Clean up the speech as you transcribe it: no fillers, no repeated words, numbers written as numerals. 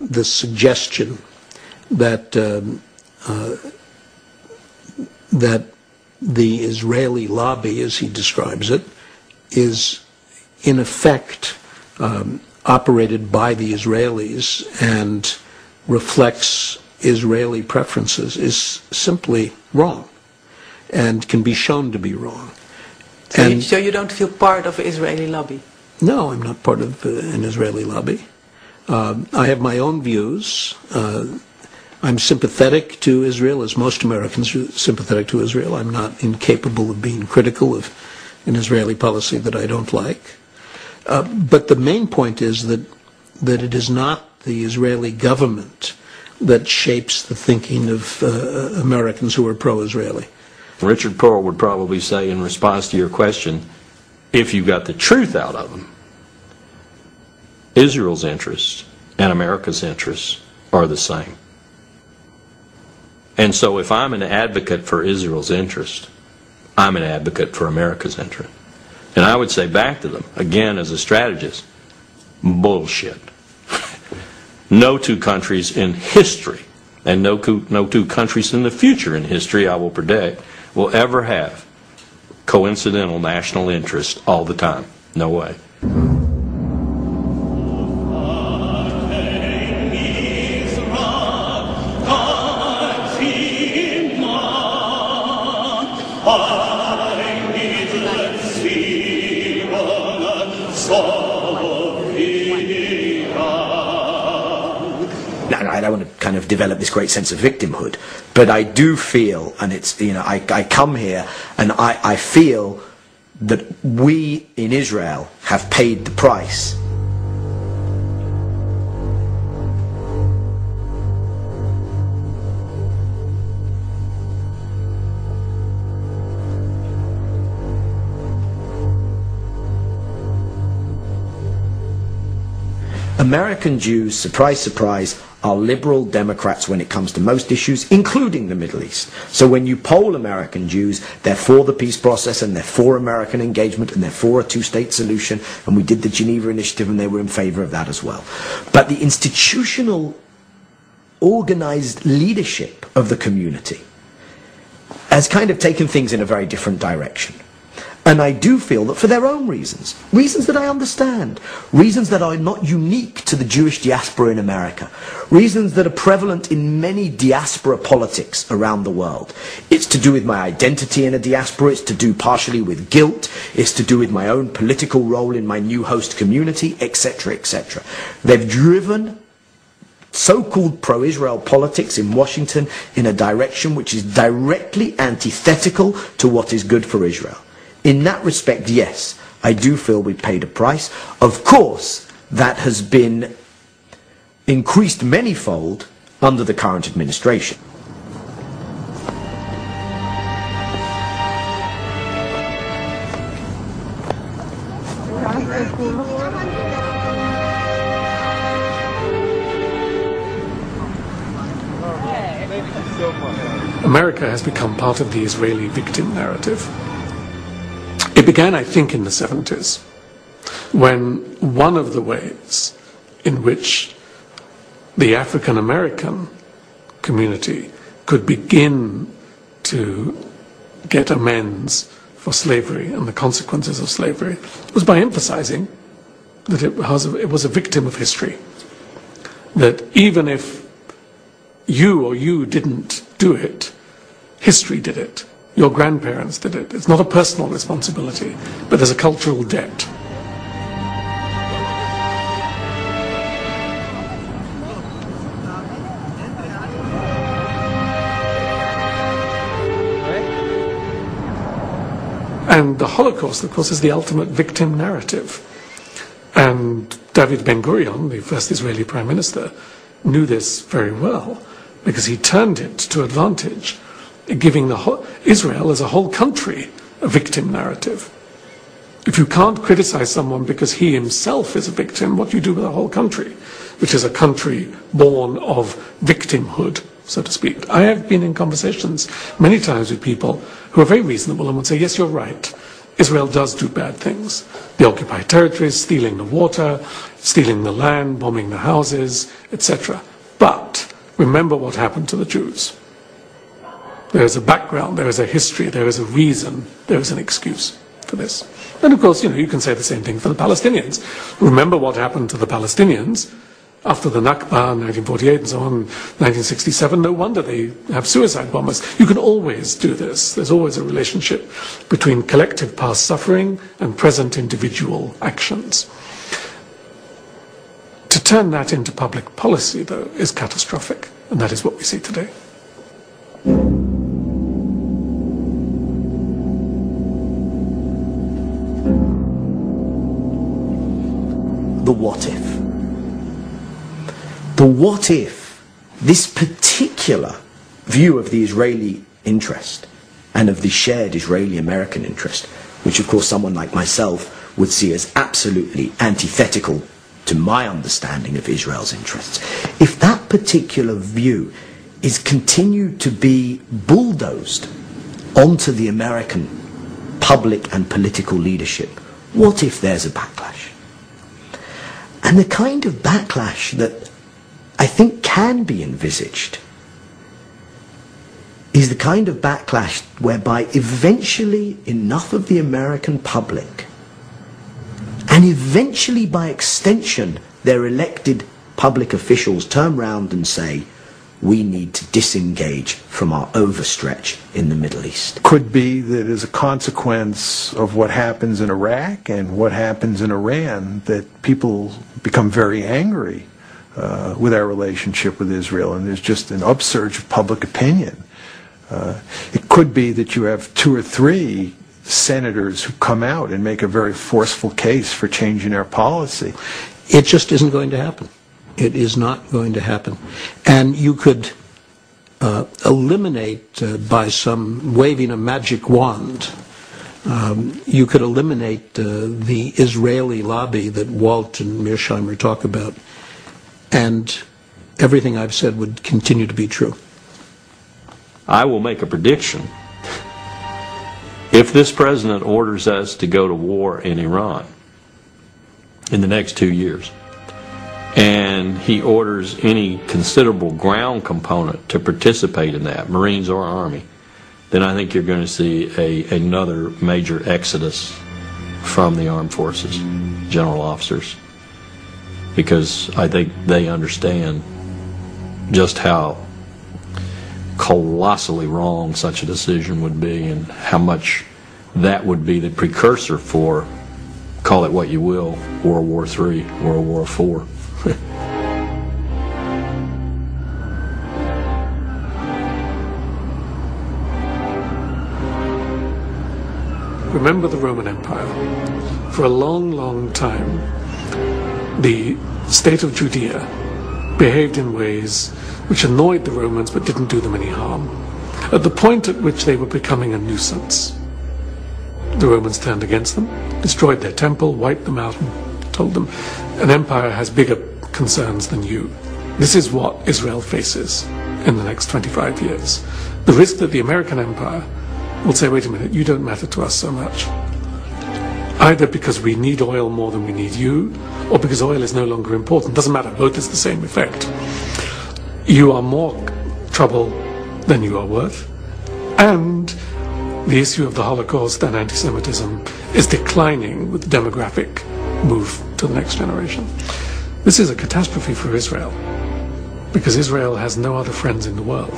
the suggestion that that the Israeli lobby, as he describes it, is in effect operated by the Israelis and reflects Israeli preferences is simply wrong and can be shown to be wrong. So you don't feel part of the Israeli lobby? No, I'm not part of an Israeli lobby. I have my own views. I'm sympathetic to Israel, as most Americans are sympathetic to Israel. I'm not incapable of being critical of an Israeli policy that I don't like. But the main point is that it is not the Israeli government that shapes the thinking of Americans who are pro-Israeli. Richard Pearl would probably say in response to your question, if you got the truth out of them, Israel's interests and America's interests are the same. And so if I'm an advocate for Israel's interest, I'm an advocate for America's interest. And I would say back to them, again as a strategist, bullshit. No two countries in history, and no two countries in the future in history, I will predict, will ever have coincidental national interest all the time. No way. I don't want to kind of develop this great sense of victimhood, but I do feel, and it's, you know, I come here and I feel that we in Israel have paid the price. American Jews, surprise, surprise, are liberal Democrats when it comes to most issues, including the Middle East. So when you poll American Jews, they're for the peace process and they're for American engagement and they're for a two-state solution. And we did the Geneva Initiative and they were in favor of that as well. But the institutional, organized leadership of the community has kind of taken things in a very different direction. And I do feel that for their own reasons, reasons that I understand, reasons that are not unique to the Jewish diaspora in America, reasons that are prevalent in many diaspora politics around the world. It's to do with my identity in a diaspora, it's to do partially with guilt, it's to do with my own political role in my new host community, etc., etc. They've driven so-called pro-Israel politics in Washington in a direction which is directly antithetical to what is good for Israel. In that respect, yes, I do feel we paid a price. Of course, that has been increased manyfold under the current administration. America has become part of the Israeli victim narrative. It began, I think, in the 70s, when one of the ways in which the African American community could begin to get amends for slavery and the consequences of slavery was by emphasizing that it was a victim of history. That even if you didn't do it, history did it. Your grandparents did it. It's not a personal responsibility, but there's a cultural debt. And the Holocaust, of course, is the ultimate victim narrative. And David Ben-Gurion, the first Israeli prime minister, knew this very well, because he turned it to advantage, giving Israel as a whole country a victim narrative. If you can't criticize someone because he himself is a victim, what do you do with a whole country, which is a country born of victimhood, so to speak? I have been in conversations many times with people who are very reasonable and would say, yes, you're right. Israel does do bad things. The occupied territories, stealing the water, stealing the land, bombing the houses, etc. But remember what happened to the Jews. There is a background, there is a history, there is a reason, there is an excuse for this. And of course, you can say the same thing for the Palestinians. Remember what happened to the Palestinians after the Nakba in 1948 and so on, 1967. No wonder they have suicide bombers. You can always do this. There's always a relationship between collective past suffering and present individual actions. To turn that into public policy, though, is catastrophic, and that is what we see today. The what if. The what if this particular view of the Israeli interest and of the shared Israeli-American interest, which of course someone like myself would see as absolutely antithetical to my understanding of Israel's interests, if that particular view is continued to be bulldozed onto the American public and political leadership, what if there's a backlash? And the kind of backlash that I think can be envisaged is the kind of backlash whereby eventually enough of the American public, and eventually by extension their elected public officials, turn round and say, we need to disengage from our overstretch in the Middle East. Could be that as a consequence of what happens in Iraq and what happens in Iran, that people become very angry with our relationship with Israel, and there's just an upsurge of public opinion. It could be that you have 2 or 3 senators who come out and make a very forceful case for changing our policy. It just isn't going to happen. It is not going to happen. And you could eliminate, by some waving a magic wand, you could eliminate the Israeli lobby that Walt and Mearsheimer talk about, and everything I've said would continue to be true. I will make a prediction. If this president orders us to go to war in Iran in the next 2 years, and he orders any considerable ground component to participate in that, Marines or Army, then I think you're going to see another major exodus from the armed forces, general officers, because I think they understand just how colossally wrong such a decision would be, and how much that would be the precursor for, call it what you will, World War III, World War IV. Remember the Roman Empire. For a long, long time, the state of Judea behaved in ways which annoyed the Romans but didn't do them any harm. At the point at which they were becoming a nuisance, the Romans turned against them, destroyed their temple, wiped them out, and told them, an empire has bigger concerns than you. This is what Israel faces in the next 25 years. The risk that the American empire will say, wait a minute, you don't matter to us so much. Either because we need oil more than we need you, or because oil is no longer important. Doesn't matter, both is the same effect. You are more trouble than you are worth. And the issue of the Holocaust and anti-Semitism is declining with the demographic move to the next generation. This is a catastrophe for Israel, because Israel has no other friends in the world.